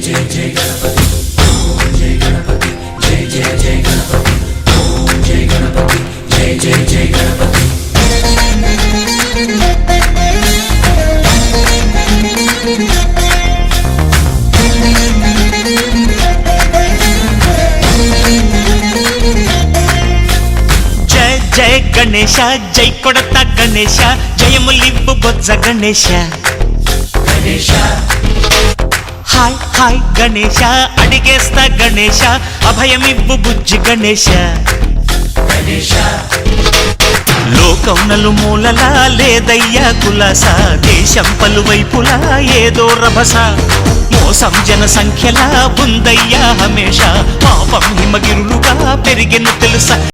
जय जय गणपति ओम जय गणपति जय जय जय गणपति ओम जय गणपति जय जय जय गणपति जय जय गणेश जय कोडता गणेश जयमुलिब्बु बोज्ज गणेश गणेश हाय हाय गणेश अडिगेस्ता गणेश अभयमिब्बु बुज्जि गणेश गणेश లోకం నలుమూలలా లేదయ్యా కులాస దేశం పలువైపులా ఏదో రభస మోసం జన సంఖ్యలా ఉందయ్యా హమేష పాపం హిమగిరులుగా పెరిగెను తెలుసా